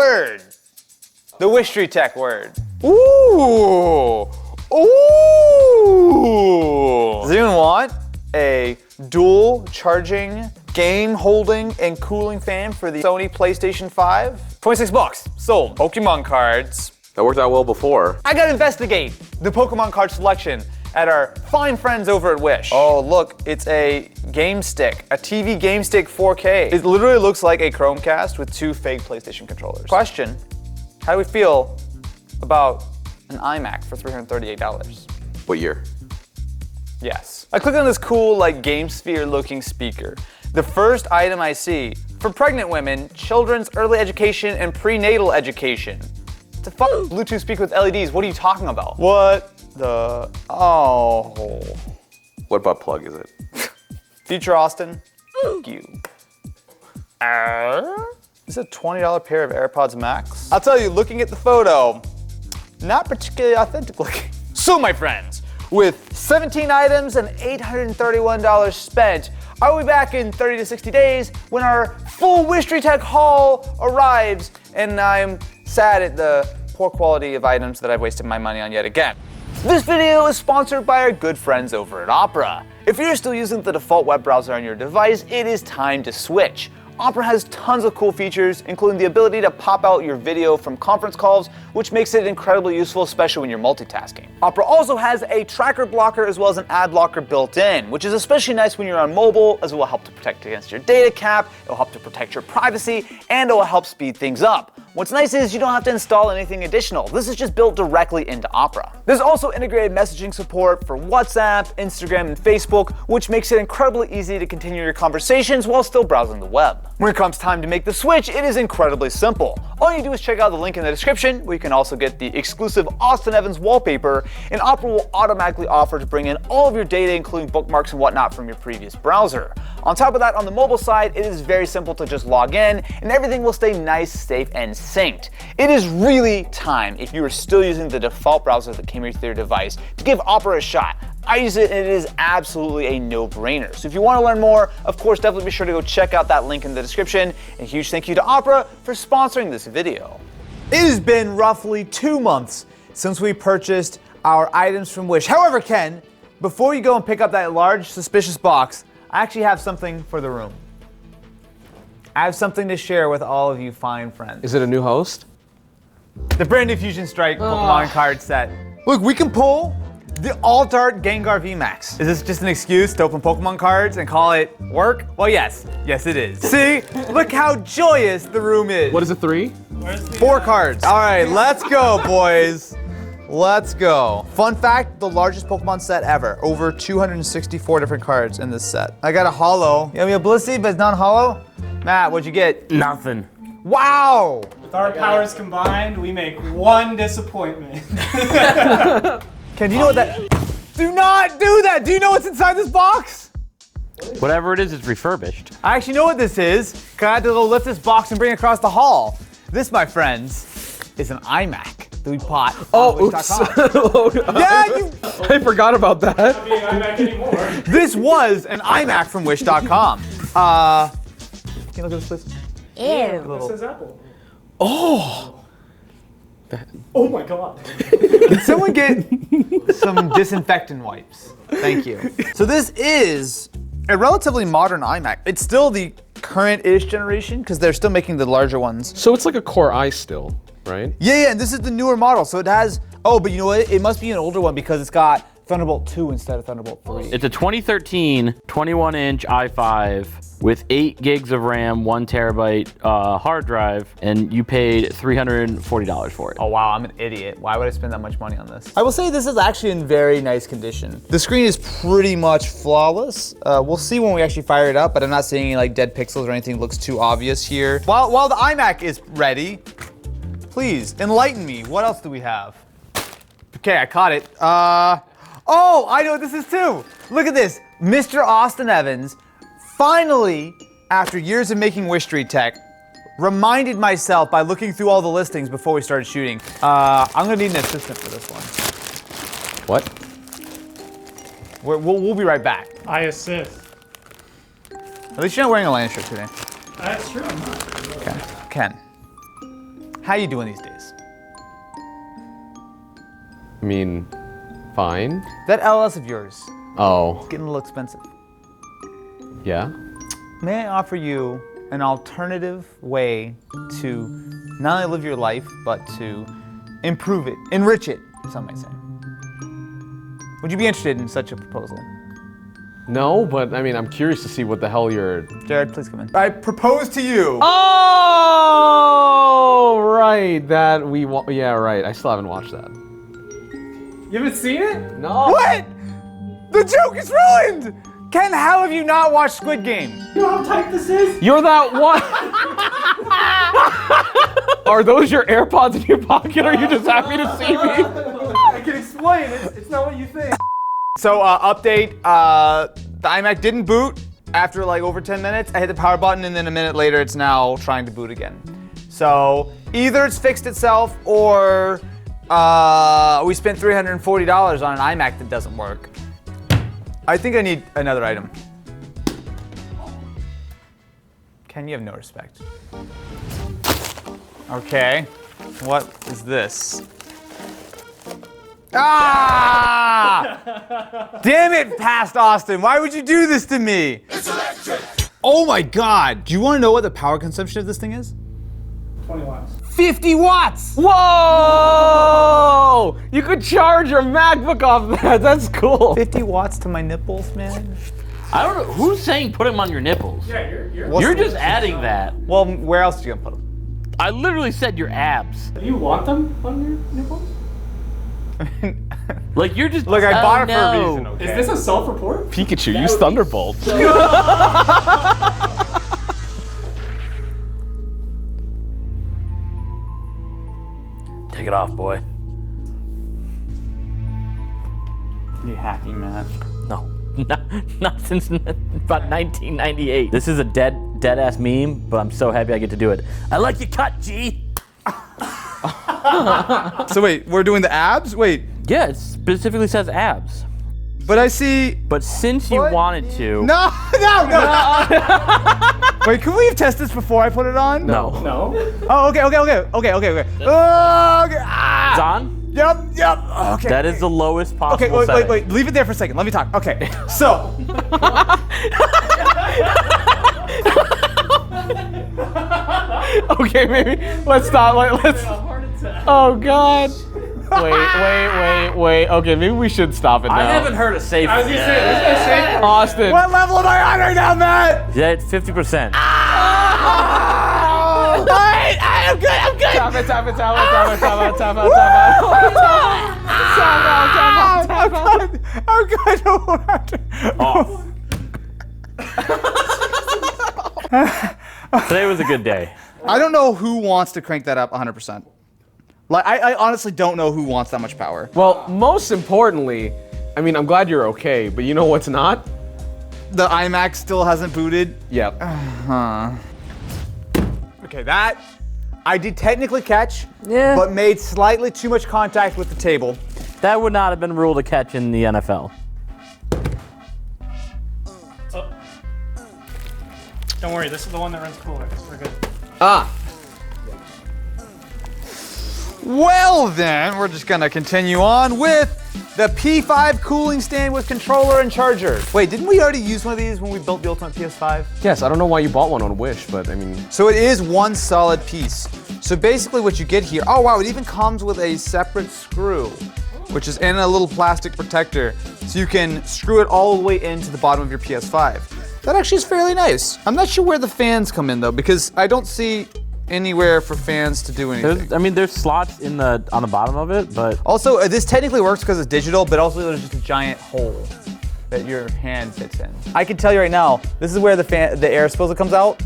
word. The Wishtree Tech word. Ooh. Ooh. Does anyone want a dual charging, game holding, and cooling fan for the Sony PlayStation 5? 26 bucks. Sold. Pokemon cards. That worked out well before. I gotta investigate the Pokemon card selection at our fine friends over at Wish. Oh, look, it's a Game Stick, a TV Game Stick 4K. It literally looks like a Chromecast with 2 fake PlayStation controllers. Question, how do we feel about an iMac for $338? What year? Yes. I clicked on this cool, like, GameSphere looking speaker. The first item I see, for pregnant women, children's early education and prenatal education. It's a Bluetooth speaker with LEDs, what are you talking about? What the, oh. What butt plug is it? Future Austin, you. This is a $20 pair of AirPods Max. I'll tell you, looking at the photo, not particularly authentic looking. So my friends, with 17 items and $831 spent, are we back in 30 to 60 days when our full Wishtree Tech haul arrives and I'm sad at the poor quality of items that I've wasted my money on yet again. This video is sponsored by our good friends over at Opera. If you're still using the default web browser on your device, it is time to switch. Opera has tons of cool features, including the ability to pop out your video from conference calls, which makes it incredibly useful, especially when you're multitasking. Opera also has a tracker blocker as well as an ad blocker built in, which is especially nice when you're on mobile, as it will help to protect against your data cap, it will help to protect your privacy, and it will help speed things up. What's nice is you don't have to install anything additional. This is just built directly into Opera. There's also integrated messaging support for WhatsApp, Instagram, and Facebook, which makes it incredibly easy to continue your conversations while still browsing the web. When it comes time to make the switch, it is incredibly simple. All you do is check out the link in the description, where you can also get the exclusive Austin Evans wallpaper, and Opera will automatically offer to bring in all of your data, including bookmarks and whatnot from your previous browser. On top of that, on the mobile side, it is very simple to just log in, and everything will stay nice, safe, and synced. It is really time, if you are still using the default browser that came with your device, to give Opera a shot. I use it and it is absolutely a no-brainer. So if you want to learn more, of course, definitely be sure to go check out that link in the description. And a huge thank you to Opera for sponsoring this video. It has been roughly 2 months since we purchased our items from Wish. However, Ken, before you go and pick up that large suspicious box, I actually have something for the room. I have something to share with all of you fine friends. Is it a new host? The brand new Fusion Strike Pokemon card set. Look, we can pull the Alt-Art Gengar VMAX. Is this just an excuse to open Pokemon cards and call it work? Well, yes. Yes, it is. See? Look how joyous the room is. What is it, 3? 4 cards. All right, let's go, boys. Let's go. Fun fact, the largest Pokemon set ever. Over 264 different cards in this set. I got a holo. You have me a Blissey, but it's non-holo? Matt, what'd you get? Nothing. Wow! With our powers combined, we make one disappointment. Ken, do you know what that... Do not do that! Do you know what's inside this box? Whatever it is, it's refurbished. I actually know what this is, because I had to go lift this box and bring it across the hall. This, my friends, is an iMac that we bought on Wish.com. Yeah, you... I forgot about that. Not being iMac anymore. This was an iMac from Wish.com. Can you look at this, please? Ew. This is Apple. Oh! Oh my god. Can someone get some disinfectant wipes? Thank you. So this is a relatively modern iMac. It's still the current-ish generation, because they're still making the larger ones. So it's like a Core i still, right? Yeah, and this is the newer model, so it has, oh, but you know what? It must be an older one because it's got Thunderbolt 2 instead of Thunderbolt 3. It's a 2013 21-inch i5 with 8 gigs of RAM, 1 terabyte hard drive, and you paid $340 for it. Oh wow, I'm an idiot. Why would I spend that much money on this? I will say this is actually in very nice condition. The screen is pretty much flawless. We'll see when we actually fire it up, but I'm not seeing any like dead pixels or anything that looks too obvious here. While the iMac is ready, please enlighten me. What else do we have? Okay, I caught it. Oh, I know what this is too. Look at this. Mr. Austin Evans finally, after years of making Wishtree Tech, reminded myself by looking through all the listings before we started shooting. I'm gonna need an assistant for this one. What? We'll be right back. I assist. At least you're not wearing a Lion shirt today. That's true, I'm not. Okay. Ken, How you doing these days? I mean, fine. That LS of yours, Oh, getting a little expensive. yeah. May I offer you an alternative way to not only live your life, but to improve it, enrich it, some might say. Would you be interested in such a proposal? No, but I mean, I'm curious to see what the hell you're. Jared, please come in. I propose to you. Oh, right. That we. Yeah, right. I still haven't watched that. You haven't seen it? No. What? The joke is ruined! Ken, how have you not watched Squid Game? You know how tight this is? You're that one. Are those your AirPods in your pocket? Or are you just happy to see me? I can explain. It's not what you think. So, update, the iMac didn't boot after like over 10 minutes. I hit the power button and then a minute later it's now trying to boot again. So, either it's fixed itself or we spent $340 on an iMac that doesn't work. I think I need another item. Ken, you have no respect. Okay, what is this? Ah! Damn it, past Austin. Why would you do this to me? It's electric. Oh my God. Do you want to know what the power consumption of this thing is? 20 watts. 50 watts. Whoa! You could charge your MacBook off that. That's cool. 50 watts to my nipples, man. I don't know. Who's saying put them on your nipples? Yeah, you're. You're just adding that. Well, where else are you gonna put them? I literally said your abs. Do you want them on your nipples? Like you're just. Look, I bought it for a no. reason, okay? Is this a self-report? Pikachu, use Thunderbolt. Take it off, boy. You happy, man? No, not since about 1998. This is a dead ass meme, but I'm so happy I get to do it. I like your cut, G. So wait, we're doing the abs? Wait, Yeah, it specifically says abs. but I see. But since you What? wanted to, No. Wait, can we have tested this before I put it on? no. No. Oh, okay. Okay. Okay. Ah! It's on. Yep. Okay. That is the lowest possible Okay, setting. wait. Leave it there for a second. Let me talk. Okay. So. Okay, maybe let's stop. Let's. Oh God. Wait. Okay, maybe we should stop it now. I haven't heard a safe. I was gonna say, this is a safe. Austin. What level am I on right now, Matt? Yeah, it's 50%. Wait, I'm good. Tap it. I'm good. Off. Today was a good day. I don't know who wants to crank that up 100%. Like, I honestly don't know who wants that much power. Well, most importantly, I mean, I'm glad you're okay, but you know what's not? The iMac still hasn't booted. Yep. Okay, that I did technically catch, Yeah. but made slightly too much contact with the table. That would not have been ruled a catch in the NFL. Don't worry, this is the one that runs cooler. We're good. Ah. Well then, we're just gonna continue on with the P5 cooling stand with controller and charger. Wait, didn't we already use one of these when we built the Ultimate PS5? Yes, I don't know why you bought one on Wish, but I mean. So it is one solid piece. So basically what you get here, oh wow, it even comes with a separate screw, which is in a little plastic protector. So you can screw it all the way into the bottom of your PS5. That actually is fairly nice. I'm not sure where the fans come in though, because I don't see anywhere for fans to do anything. There's slots on the bottom of it, but Also, this technically works because it's digital, but also there's just a giant hole that your hand fits in. I can tell you right now, this is where the air supposedly comes out.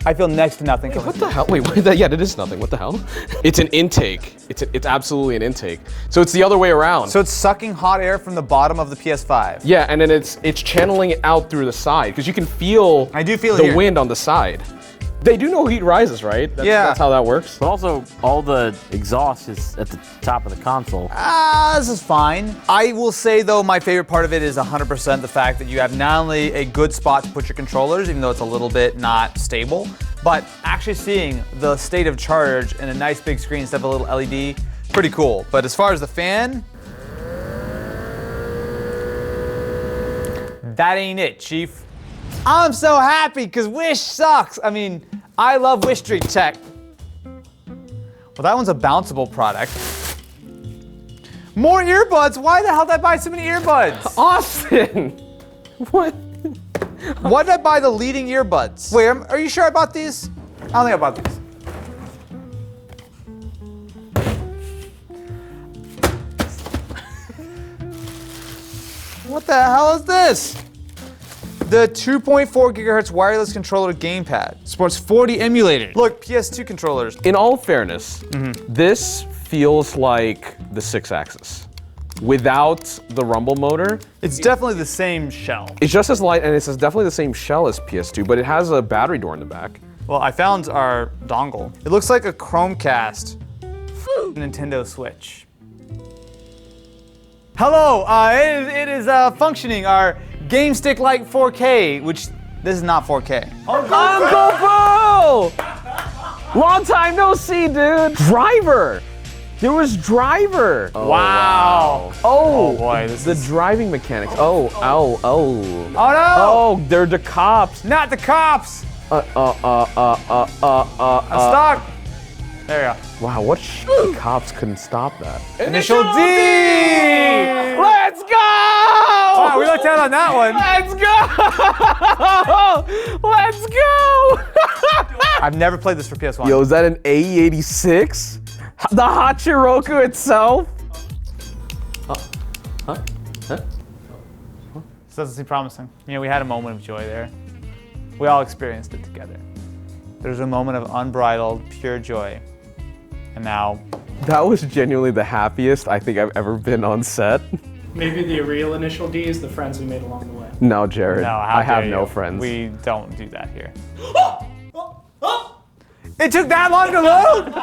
I feel next to nothing. What the hell? Wait, yeah, it is nothing. What the hell? It's an intake. It's absolutely an intake. So it's the other way around. So it's sucking hot air from the bottom of the PS5. yeah, and then it's channeling it out through the side because you can feel. I do feel it the here. wind on the side. They do know heat rises, right? Yeah. That's how that works. but also all the exhaust is at the top of the console. This is fine. I will say though, my favorite part of it is 100% the fact that you have not only a good spot to put your controllers, even though it's a little bit not stable, but actually seeing the state of charge and a nice big screen instead of a little LED, pretty cool. But as far as the fan, that ain't it, Chief. I'm so happy because Wish sucks. I mean, I love Wish Street Tech. Well, that one's a bounceable product. More earbuds? Why the hell did I buy so many earbuds? Austin! What? Why did I buy the leading earbuds? Wait, are you sure I bought these? I don't think I bought these. What the hell is this? The 2.4 gigahertz wireless controller gamepad supports 40 emulators. Look, PS2 controllers. In all fairness, this feels like the 6-axis. Without the rumble motor, It's definitely the same shell. it's just as light and it's definitely the same shell as PS2, but it has a battery door in the back. Well, I found our dongle. It looks like a Chromecast. Nintendo Switch. Hello, it is functioning. Our Game Stick Lite 4K, which this is not 4K. Uncle Boo! Long time no see, dude. Driver. There was Driver. Wow. Oh, boy, the driving mechanics. Oh. Oh no! Oh, they're the cops. Not the cops! I'm stuck! There you go. Wow, what cops couldn't stop that? Initial D! Let's go! Wow, we looked out on that one. Let's go! Let's go! I've never played this for PS1. Yo, is that an AE86? The Hachiroku itself? This doesn't seem promising. You know, we had a moment of joy there. We all experienced it together. There's a moment of unbridled, pure joy. And now, That was genuinely the happiest I think I've ever been on set. Maybe the real initial D is the friends we made along the way. No, Jared. no, how I have dare no you. friends. We don't do that here. It took that long to load?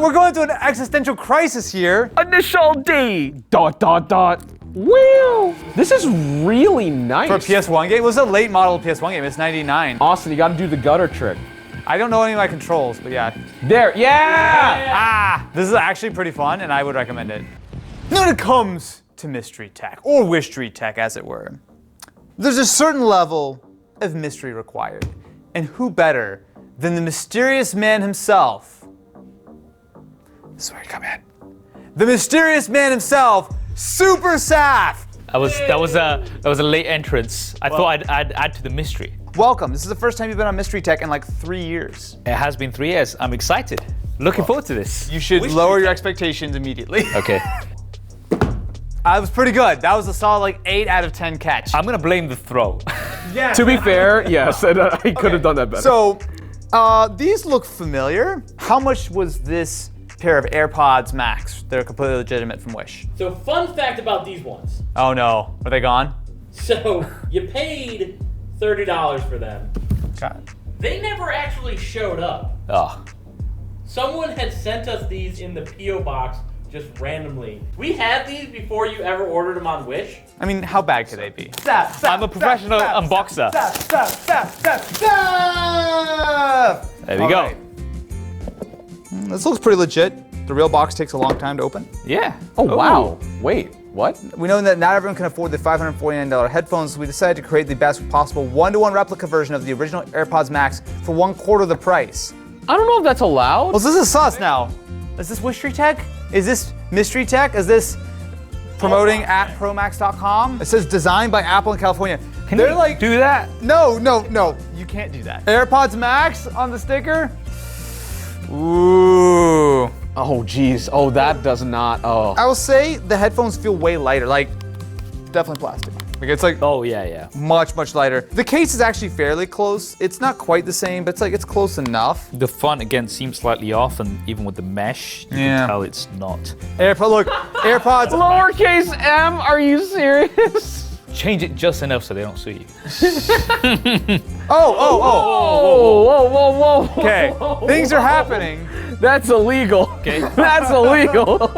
We're going through an existential crisis here. Initial D. ... Wheel. This is really nice. For a PS1 game? It was a late model PS1 game. It's 99. Austin, you gotta do the gutter trick. I don't know any of my controls, but yeah. There, yeah! Ah! This is actually pretty fun, and I would recommend it. When it comes to Mystery Tech, or Wish Street Tech, as it were, there's a certain level of mystery required. And who better than the mysterious man himself? This is where you come in. The mysterious man himself, Super Saf! That was a late entrance. I thought I'd add to the mystery. Welcome. This is the first time you've been on Mystery Tech in like 3 years. It has been 3 years. I'm excited. Looking forward to this. You should lower your expectations immediately. Okay. It was pretty good. That was a solid like 8 out of 10 catch. I'm gonna blame the throw. To be fair, yes, I could have done that better. So, these look familiar. How much was this pair of AirPods Max? They're completely legitimate from Wish. So fun fact about these ones. Oh no, are they gone? So you paid $30 for them. God. They never actually showed up. Oh. Someone had sent us these in the P.O. box just randomly. We had these before you ever ordered them on Wish. I mean, how bad could they be? I'm a professional unboxer. There we go. This looks pretty legit. The real box takes a long time to open. Yeah. oh, wow. Wait, what? We know that not everyone can afford the $549 headphones, so we decided to create the best possible one-to-one replica version of the original AirPods Max for 1/4 the price. I don't know if that's allowed. Well, this is sus now. Is this Wish Street Tech? Is this Mystery Tech? Is this promoting at promax.com? It says designed by Apple in California. Can They're you like, do that? no, you can't do that. AirPods Max on the sticker? Ooh. Oh, geez. Oh, that does not. Oh. I will say the headphones feel way lighter, like definitely plastic. Like it's like Oh yeah. much lighter. The case is actually fairly close. It's not quite the same, but it's close enough. The font again seems slightly off, and even with the mesh, you Yeah. can tell it's not. AirPods. Lowercase m? Are you serious? Change it just enough so they don't sue you. Oh. Whoa. Okay, things are happening. That's illegal. Okay. That's illegal.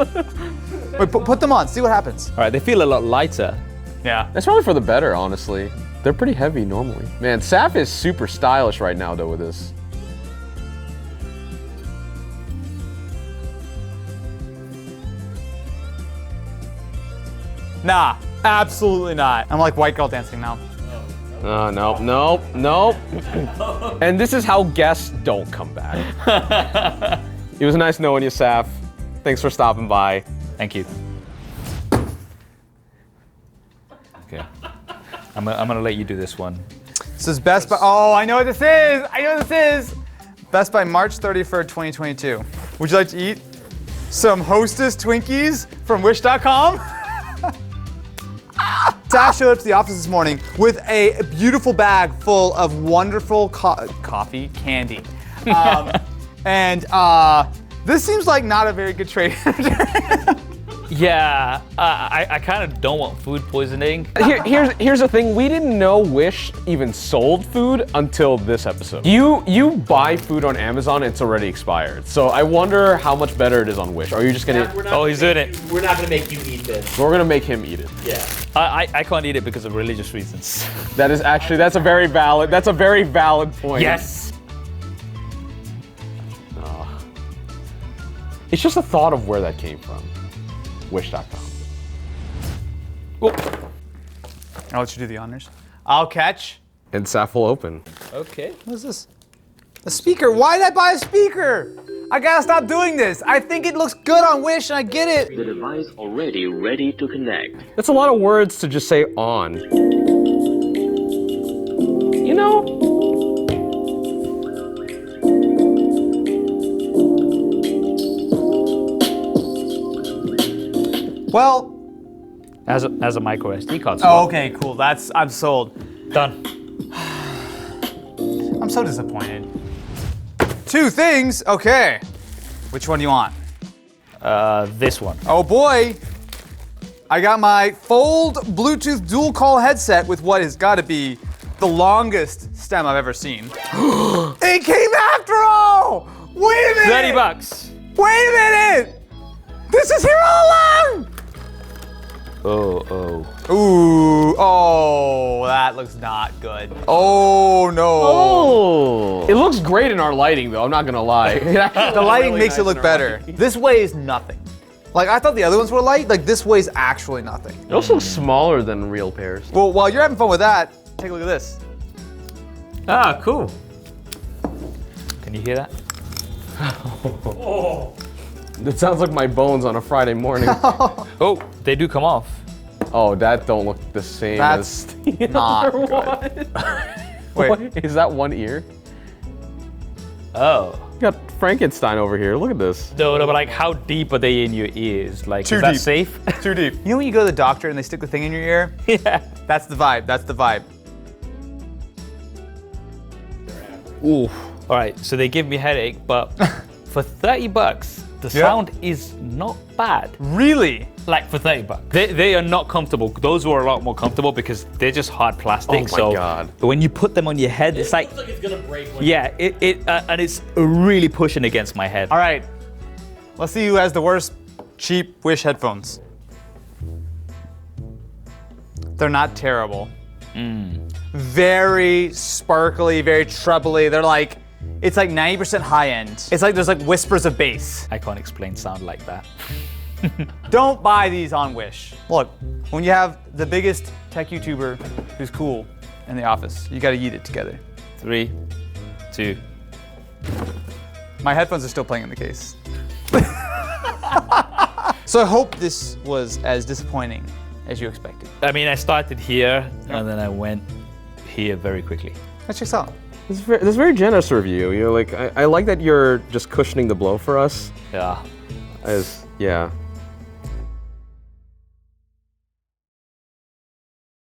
Wait, put them on. See what happens. All right, they feel a lot lighter. Yeah. That's probably for the better, honestly. They're pretty heavy normally. Man, Saf is super stylish right now, though, with this. Nah, absolutely not. I'm like white girl dancing now. Nope. And this is how guests don't come back. It was nice knowing you, Saf. Thanks for stopping by. Thank you. Okay. I'm gonna let you do this one. This is Best Buy. Oh, I know what this is. I know what this is. Best Buy March 31st, 2022. Would you like to eat some Hostess Twinkies from Wish.com? Saf showed up to the office this morning with a beautiful bag full of wonderful coffee candy. And this seems like not a very good trade. Yeah, I kind of don't want food poisoning. Here's the thing. We didn't know Wish even sold food until this episode. You buy food on Amazon, it's already expired. So I wonder how much better it is on Wish. Are you just gonna? Oh, he's doing it. We're not gonna make you eat this. We're gonna make him eat it. Yeah. I can't eat it because of religious reasons. That's a very valid point. Yes. It's just a thought of where that came from. Wish.com. I'll let you do the honors. I'll catch. And Saf will open. Okay. What is this? A speaker. Why did I buy a speaker? I gotta stop doing this. I think it looks good on Wish and I get it. The device already ready to connect. That's a lot of words to just say on. You know? Well, As a micro SD card. oh, okay, cool. I'm sold. Done. I'm so disappointed. Two things. Okay. Which one do you want? This one. Oh boy. I got my Fold Bluetooth dual call headset with what has got to be the longest stem I've ever seen. It came after all. Wait a minute. $30. Wait a minute. This is here all along. Oh. Ooh, oh, that looks not good. Oh no. Oh. It looks great in our lighting, though. I'm not gonna lie. The lighting makes it look better. This weighs nothing. Like, I thought the other ones were light. Like, this weighs actually nothing. It also looks smaller than real pairs. Well, while you're having fun with that, take a look at this. Ah, cool. Can you hear that? It sounds like my bones on a Friday morning. Oh, they do come off. Oh, that don't look the same That's as not good. Wait. Is that one ear? Oh. You got Frankenstein over here. Look at this. No, but like, how deep are they in your ears? Like, Too is that deep. safe? Too deep. You know when you go to the doctor and they stick the thing in your ear? Yeah. That's the vibe. That's the vibe. Ooh. All right, so they give me a headache, but for $30, the sound is not bad. Really? Like for $30. They are not comfortable. Those were a lot more comfortable because they're just hard plastic. Oh my God. But when you put them on your head, it's like, Looks like it's gonna break. When yeah, and it's really pushing against my head. All right. Let's see who has the worst cheap Wish headphones. They're not terrible. Very sparkly, very trebly. They're like, it's like 90% high end. It's like there's like whispers of bass. I can't explain sound like that. Don't buy these on Wish. Look, when you have the biggest tech YouTuber who's cool in the office, you gotta eat it together. 3, 2. My headphones are still playing in the case. So I hope this was as disappointing as you expected. I mean, I started here and then I went here very quickly. Let's check this out. That's very generous of you. You know, like I like that you're just cushioning the blow for us. Yeah. Yeah.